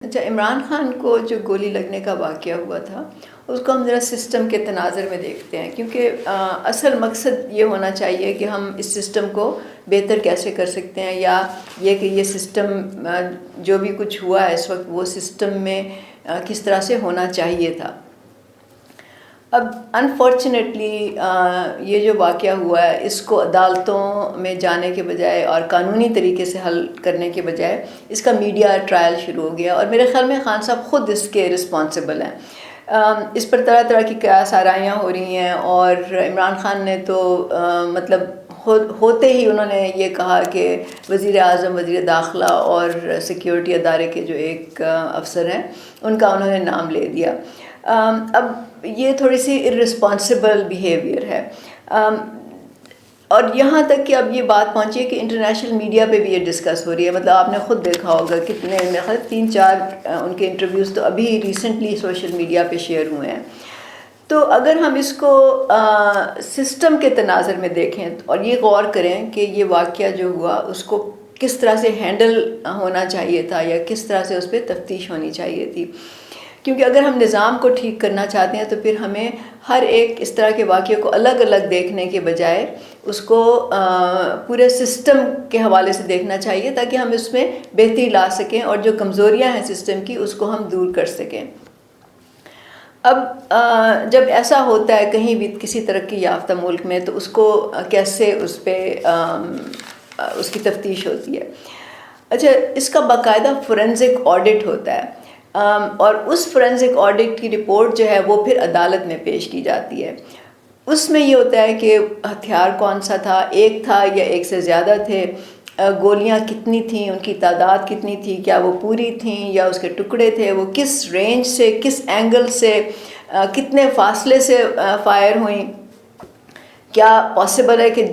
اچھا، عمران خان کو جو گولی لگنے کا واقعہ ہوا تھا اس کو ہم ذرا سسٹم کے تناظر میں دیکھتے ہیں، کیونکہ اصل مقصد یہ ہونا چاہیے کہ ہم اس سسٹم کو بہتر کیسے کر سکتے ہیں، یا یہ کہ یہ سسٹم جو بھی کچھ ہوا ہے اس وقت وہ سسٹم میں کس طرح سے ہونا چاہیے تھا۔ اب انفارچونیٹلی یہ جو واقعہ ہوا ہے اس کو عدالتوں میں جانے کے بجائے اور قانونی طریقے سے حل کرنے کے بجائے اس کا میڈیا ٹرائل شروع ہو گیا، اور میرے خیال میں خان صاحب خود اس کے رسپانسبل ہیں۔ اس پر طرح طرح کی قیاس آرائیاں ہو رہی ہیں، اور عمران خان نے تو مطلب ہوتے ہی انہوں نے یہ کہا کہ وزیر اعظم، وزیر داخلہ اور سیکیورٹی ادارے کے جو ایک افسر ہیں ان کا انہوں نے نام لے دیا۔ اب یہ تھوڑی سی ارسپانسبل بیہیویئر ہے، اور یہاں تک کہ اب یہ بات پہنچی ہے کہ انٹرنیشنل میڈیا پہ بھی یہ ڈسکس ہو رہی ہے۔ مطلب آپ نے خود دیکھا ہوگا کتنے 3-4 ان کے انٹرویوز تو ابھی ریسنٹلی سوشل میڈیا پہ شیئر ہوئے ہیں۔ تو اگر ہم اس کو سسٹم کے تناظر میں دیکھیں اور یہ غور کریں کہ یہ واقعہ جو ہوا اس کو کس طرح سے ہینڈل ہونا چاہیے تھا، یا کس طرح سے اس پہ تفتیش ہونی چاہیے تھی، کیونکہ اگر ہم نظام کو ٹھیک کرنا چاہتے ہیں تو پھر ہمیں ہر ایک اس طرح کے واقعے کو الگ الگ دیکھنے کے بجائے اس کو پورے سسٹم کے حوالے سے دیکھنا چاہیے، تاکہ ہم اس میں بہتری لا سکیں اور جو کمزوریاں ہیں سسٹم کی اس کو ہم دور کر سکیں۔ اب جب ایسا ہوتا ہے کہیں بھی کسی ترقی یافتہ ملک میں تو اس کو کیسے اس پہ اس کی تفتیش ہوتی ہے۔ اچھا، اس کا باقاعدہ فورینزک آڈٹ ہوتا ہے، اور اس فورینزک آڈٹ کی رپورٹ جو ہے وہ پھر عدالت میں پیش کی جاتی ہے۔ اس میں یہ ہوتا ہے کہ ہتھیار کون سا تھا، ایک تھا یا ایک سے زیادہ تھے، گولیاں کتنی تھیں، ان کی تعداد کتنی تھی، کیا وہ پوری تھیں یا اس کے ٹکڑے تھے، وہ کس رینج سے، کس اینگل سے، کتنے فاصلے سے فائر ہوئیں، کیا پاسبل ہے کہ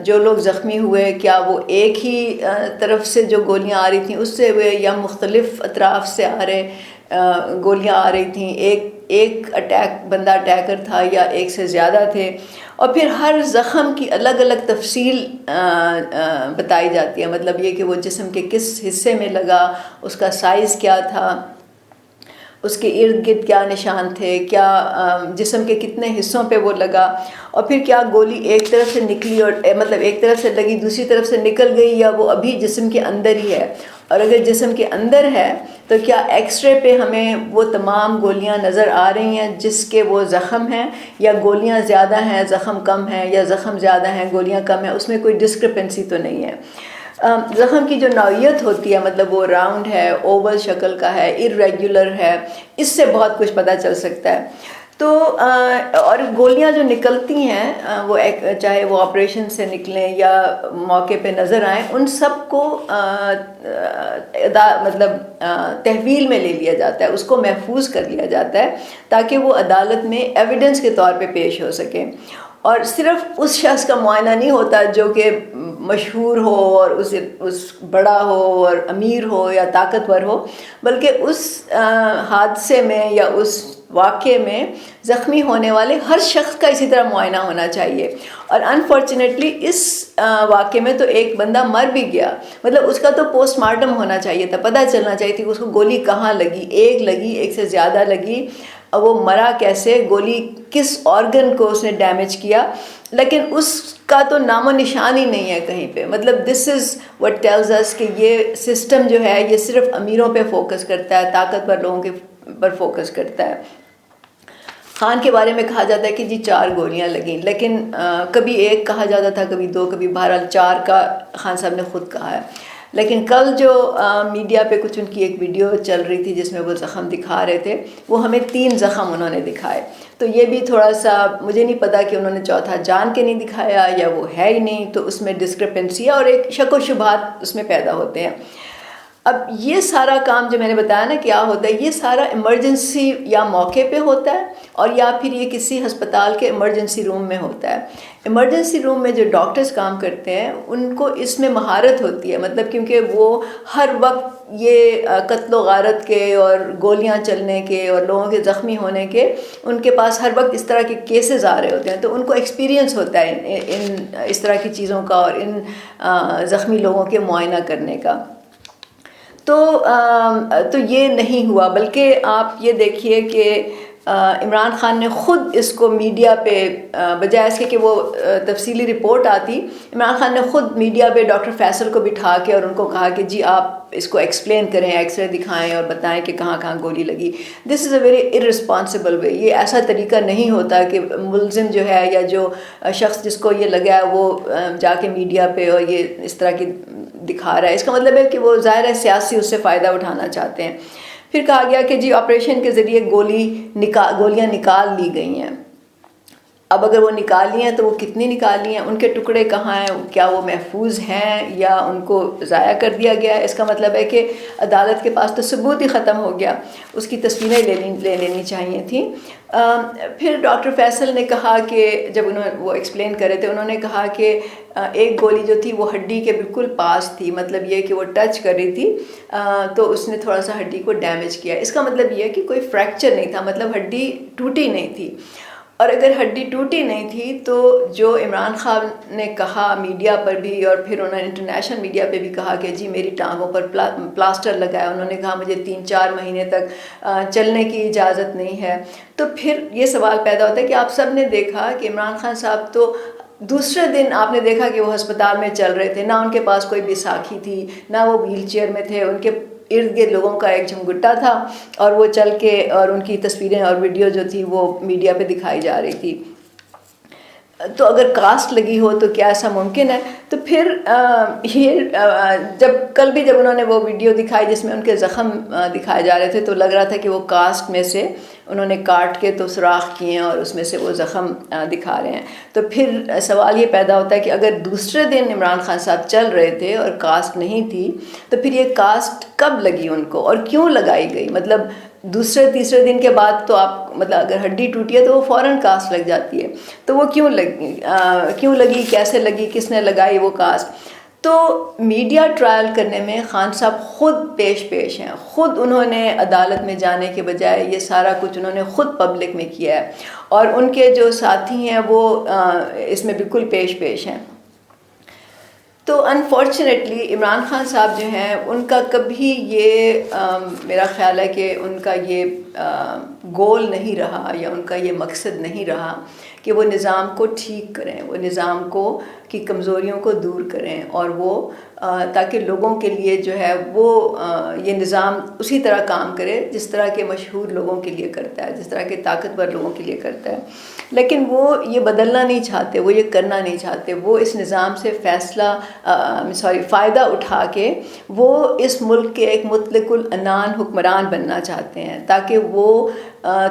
جو لوگ زخمی ہوئے کیا وہ ایک ہی طرف سے جو گولیاں آ رہی تھیں اس سے ہوئے، یا مختلف اطراف سے گولیاں آ رہی تھیں، ایک بندہ اٹیکر تھا یا ایک سے زیادہ تھے، اور پھر ہر زخم کی الگ الگ تفصیل بتائی جاتی ہے۔ مطلب یہ کہ وہ جسم کے کس حصے میں لگا، اس کا سائز کیا تھا، اس کے ارد گرد کیا نشان تھے، کیا جسم کے کتنے حصوں پہ وہ لگا، اور پھر کیا گولی ایک طرف سے نکلی اور مطلب ایک طرف سے لگی دوسری طرف سے نکل گئی، یا وہ ابھی جسم کے اندر ہی ہے، اور اگر جسم کے اندر ہے تو کیا ایکس رے پہ ہمیں وہ تمام گولیاں نظر آ رہی ہیں جس کے وہ زخم ہیں، یا گولیاں زیادہ ہیں زخم کم ہیں، یا زخم زیادہ ہیں گولیاں کم ہیں، اس میں کوئی ڈسکرپنسی تو نہیں ہے۔ زخم کی جو نوعیت ہوتی ہے، مطلب وہ راؤنڈ ہے، اوول شکل کا ہے، ارریگولر ہے، اس سے بہت کچھ پتہ چل سکتا ہے۔ تو اور گولیاں جو نکلتی ہیں وہ چاہے وہ آپریشن سے نکلیں یا موقع پہ نظر آئیں، ان سب کو مطلب تحویل میں لے لیا جاتا ہے، اس کو محفوظ کر لیا جاتا ہے تاکہ وہ عدالت میں ایویڈنس کے طور پہ پیش ہو سکیں۔ اور صرف اس شخص کا معائنہ نہیں ہوتا جو کہ مشہور ہو اور اس بڑا ہو اور امیر ہو یا طاقتور ہو، بلکہ اس حادثے میں یا اس واقعے میں زخمی ہونے والے ہر شخص کا اسی طرح معائنہ ہونا چاہیے۔ اور انفارچونیٹلی اس واقعے میں تو ایک بندہ مر بھی گیا، مطلب اس کا تو پوسٹ مارٹم ہونا چاہیے تھا، پتہ چلنا چاہیے تھی کہ اس کو گولی کہاں لگی، ایک سے زیادہ لگی، وہ مرا کیسے، گولی کس آرگن کو اس نے ڈیمیج کیا، لیکن اس کا تو نام و نشان ہی نہیں ہے کہیں پہ۔ مطلب دس از وٹ ٹیلز اس کہ یہ سسٹم جو ہے یہ صرف امیروں پہ فوکس کرتا ہے، طاقتور لوگوں کے پر فوکس کرتا ہے۔ خان کے بارے میں کہا جاتا ہے کہ جی 4 گولیاں لگیں، لیکن کبھی 1 کہا جاتا تھا، کبھی 2، کبھی بہرحال 4 کا خان صاحب نے خود کہا ہے۔ لیکن کل جو میڈیا پہ کچھ ان کی ایک ویڈیو چل رہی تھی جس میں وہ زخم دکھا رہے تھے، وہ ہمیں 3 زخم انہوں نے دکھائے، تو یہ بھی تھوڑا سا مجھے نہیں پتا کہ انہوں نے چوتھا جان کے نہیں دکھایا یا وہ ہے ہی نہیں، تو اس میں ڈسکرپنسی ہے اور ایک شک و شبہات اس میں پیدا ہوتے ہیں۔ اب یہ سارا کام جو میں نے بتایا نا کیا ہوتا ہے، یہ سارا ایمرجنسی یا موقع پہ ہوتا ہے، اور یا پھر یہ کسی ہسپتال کے ایمرجنسی روم میں ہوتا ہے۔ ایمرجنسی روم میں جو ڈاکٹرز کام کرتے ہیں ان کو اس میں مہارت ہوتی ہے، مطلب کیونکہ وہ ہر وقت یہ قتل و غارت کے اور گولیاں چلنے کے اور لوگوں کے زخمی ہونے کے، ان کے پاس ہر وقت اس طرح کے کیسز آ رہے ہوتے ہیں، تو ان کو ایکسپیرینس ہوتا ہے اس طرح کی چیزوں کا اور ان زخمی لوگوں کے معائنہ کرنے کا۔ تو یہ نہیں ہوا، بلکہ آپ یہ دیکھیے کہ عمران خان نے خود اس کو میڈیا پہ، بجائے اس کے کہ وہ تفصیلی رپورٹ آتی، عمران خان نے خود میڈیا پہ ڈاکٹر فیصل کو بٹھا کے اور ان کو کہا کہ جی آپ اس کو ایکسپلین کریں، ایکس رے دکھائیں اور بتائیں کہ کہاں کہاں گولی لگی. دس از اے ویری ارسپانسبل وے. یہ ایسا طریقہ نہیں ہوتا کہ ملزم جو ہے یا جو شخص جس کو یہ لگا ہے وہ جا کے میڈیا پہ اور یہ اس طرح کی دکھا رہا ہے. اس کا مطلب ہے کہ وہ ظاہر ہے سیاسی اس سے فائدہ اٹھانا چاہتے ہیں. پھر کہا گیا کہ جی آپریشن کے ذریعے گولیاں نکال لی گئی ہیں. اب اگر وہ نکالی ہیں تو وہ کتنی نکالی ہیں، ان کے ٹکڑے کہاں ہیں، کیا وہ محفوظ ہیں یا ان کو ضائع کر دیا گیا ہے؟ اس کا مطلب ہے کہ عدالت کے پاس تو ثبوت ہی ختم ہو گیا، اس کی تصویریں لے لینی چاہیے تھیں. پھر ڈاکٹر فیصل نے کہا کہ جب وہ ایکسپلین کر رہے تھے، انہوں نے کہا کہ ایک گولی جو تھی وہ ہڈی کے بالکل پاس تھی، مطلب یہ کہ وہ ٹچ کر رہی تھی تو اس نے تھوڑا سا ہڈی کو ڈیمیج کیا. اس کا مطلب یہ کہ کوئی فریکچر نہیں تھا، مطلب ہڈی ٹوٹی نہیں تھی. اور اگر ہڈی ٹوٹی نہیں تھی تو جو عمران خان نے کہا میڈیا پر بھی اور پھر انہوں نے انٹرنیشنل میڈیا پہ بھی کہا کہ جی میری ٹانگوں پر پلاسٹر لگایا، انہوں نے کہا مجھے 3-4 مہینے تک چلنے کی اجازت نہیں ہے. تو پھر یہ سوال پیدا ہوتا ہے کہ آپ سب نے دیکھا کہ عمران خان صاحب تو دوسرے دن آپ نے دیکھا کہ وہ ہسپتال میں چل رہے تھے، نہ ان کے پاس کوئی بیساکھی تھی، نہ وہ ویل چیئر میں تھے، ان کے ارد گرد لوگوں کا ایک جھمگٹا تھا اور وہ چل کے اور ان کی تصویریں اور ویڈیو جو تھی وہ میڈیا پہ دکھائی جا رہی تھی. تو اگر کاسٹ لگی ہو تو کیا ایسا ممکن ہے؟ تو پھر یہ جب انہوں نے وہ ویڈیو دکھائی جس میں ان کے زخم دکھائے جا رہے تھے تو لگ رہا تھا کہ وہ کاسٹ میں سے انہوں نے کاٹ کے تو سوراخ کیے ہیں اور اس میں سے وہ زخم دکھا رہے ہیں. تو پھر سوال یہ پیدا ہوتا ہے کہ اگر دوسرے دن عمران خان صاحب چل رہے تھے اور کاسٹ نہیں تھی تو پھر یہ کاسٹ کب لگی ان کو اور کیوں لگائی گئی؟ مطلب دوسرے تیسرے دن کے بعد تو آپ مطلب اگر ہڈی ٹوٹی ہے تو وہ فوراً کاسٹ لگ جاتی ہے، تو وہ کیوں لگی، کیسے لگی، کس نے لگائی وہ کاسٹ؟ تو میڈیا ٹرائل کرنے میں خان صاحب خود پیش ہیں، خود انہوں نے عدالت میں جانے کے بجائے یہ سارا کچھ انہوں نے خود پبلک میں کیا ہے اور ان کے جو ساتھی ہیں وہ اس میں بالکل پیش ہیں. تو انفارچونیٹلی عمران خان صاحب جو ہیں ان کا کبھی یہ میرا خیال ہے کہ ان کا یہ گول نہیں رہا یا ان کا یہ مقصد نہیں رہا کہ وہ نظام کو ٹھیک کریں، وہ نظام کی کمزوریوں کو دور کریں اور وہ تاکہ لوگوں کے لیے جو ہے وہ یہ نظام اسی طرح کام کرے جس طرح کے مشہور لوگوں کے لیے کرتا ہے، جس طرح کے طاقتور لوگوں کے لیے کرتا ہے. لیکن وہ یہ بدلنا نہیں چاہتے، وہ یہ کرنا نہیں چاہتے. وہ اس نظام سے فائدہ اٹھا کے وہ اس ملک کے ایک مطلق العنان حکمران بننا چاہتے ہیں تاکہ وہ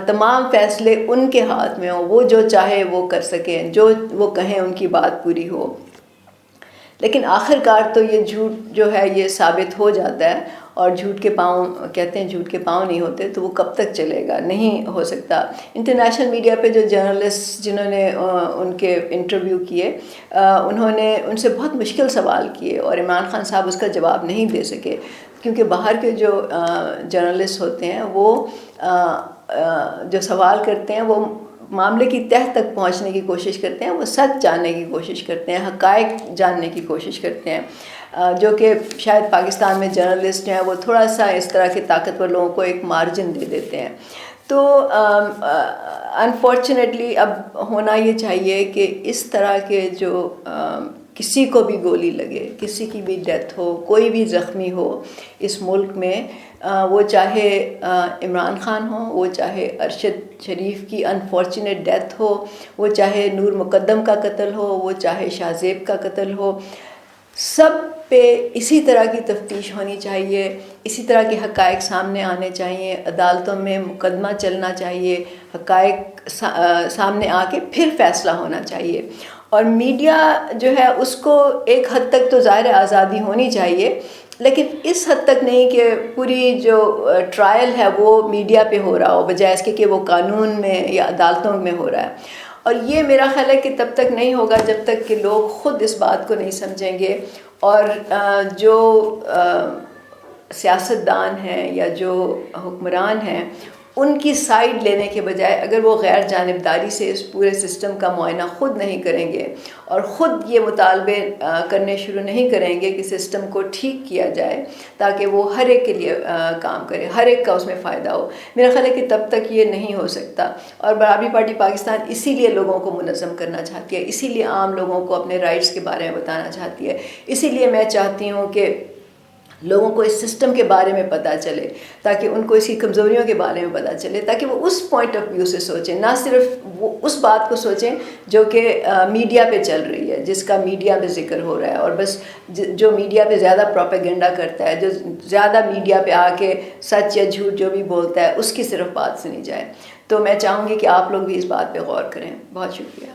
تمام فیصلے ان کے ہاتھ میں ہوں، وہ جو چاہے وہ کر سکیں، جو وہ کہیں ان کی بات پوری ہو. لیکن آخر کار تو یہ جھوٹ جو ہے یہ ثابت ہو جاتا ہے اور جھوٹ کے پاؤں کہتے ہیں جھوٹ کے پاؤں نہیں ہوتے، تو وہ کب تک چلے گا؟ نہیں ہو سکتا. انٹرنیشنل میڈیا پہ جو جرنلسٹ جنہوں نے ان کے انٹرویو کیے انہوں نے ان سے بہت مشکل سوال کیے اور عمران خان صاحب اس کا جواب نہیں دے سکے کیونکہ باہر کے جو جرنلسٹ ہوتے ہیں وہ جو سوال کرتے ہیں وہ معاملے کی تہ تک پہنچنے کی کوشش کرتے ہیں، وہ سچ جاننے کی کوشش کرتے ہیں، حقائق جاننے کی کوشش کرتے ہیں، جو کہ شاید پاکستان میں جرنلسٹ ہیں وہ تھوڑا سا اس طرح کے طاقتور لوگوں کو ایک مارجن دے دیتے ہیں. تو انفارچونیٹلی اب ہونا یہ چاہیے کہ اس طرح کے جو کسی کو بھی گولی لگے، کسی کی بھی ڈیتھ ہو، کوئی بھی زخمی ہو اس ملک میں، وہ چاہے عمران خان ہو، وہ چاہے ارشد شریف کی انفارچونیٹ ڈیتھ ہو، وہ چاہے نور مقدم کا قتل ہو، وہ چاہے شاہ زیب کا قتل ہو، سب پہ اسی طرح کی تفتیش ہونی چاہیے، اسی طرح کے حقائق سامنے آنے چاہیے، عدالتوں میں مقدمہ چلنا چاہیے، حقائق سامنے آ کے پھر فیصلہ ہونا چاہیے. اور میڈیا جو ہے اس کو ایک حد تک تو ظاہر آزادی ہونی چاہیے، لیکن اس حد تک نہیں کہ پوری جو ٹرائل ہے وہ میڈیا پہ ہو رہا ہو بجائے اس کے کہ وہ قانون میں یا عدالتوں میں ہو رہا ہے. اور یہ میرا خیال ہے کہ تب تک نہیں ہوگا جب تک کہ لوگ خود اس بات کو نہیں سمجھیں گے اور جو سیاستدان ہیں یا جو حکمران ہیں ان کی سائڈ لینے کے بجائے اگر وہ غیر جانبداری سے اس پورے سسٹم کا معائنہ خود نہیں کریں گے اور خود یہ مطالبے کرنے شروع نہیں کریں گے کہ سسٹم کو ٹھیک کیا جائے تاکہ وہ ہر ایک کے لیے کام کرے، ہر ایک کا اس میں فائدہ ہو، میرا خیال ہے کہ تب تک یہ نہیں ہو سکتا۔ اور برابری پارٹی پاکستان اسی لیے لوگوں کو منظم کرنا چاہتی ہے، اسی لیے عام لوگوں کو اپنے رائٹس کے بارے میں بتانا چاہتی ہے، اسی لیے میں چاہتی ہوں کہ لوگوں کو اس سسٹم کے بارے میں پتہ چلے، تاکہ ان کو اس کی کمزوریوں کے بارے میں پتہ چلے، تاکہ وہ اس پوائنٹ آف ویو سے سوچیں، نہ صرف وہ اس بات کو سوچیں جو کہ میڈیا پہ چل رہی ہے، جس کا میڈیا پہ ذکر ہو رہا ہے، اور بس جو میڈیا پہ زیادہ پروپیگنڈا کرتا ہے، جو زیادہ میڈیا پہ آ کے سچ یا جھوٹ جو بھی بولتا ہے اس کی صرف بات سنی جائے۔ تو میں چاہوں گی کہ آپ لوگ بھی اس بات پہ غور کریں۔ بہت شکریہ۔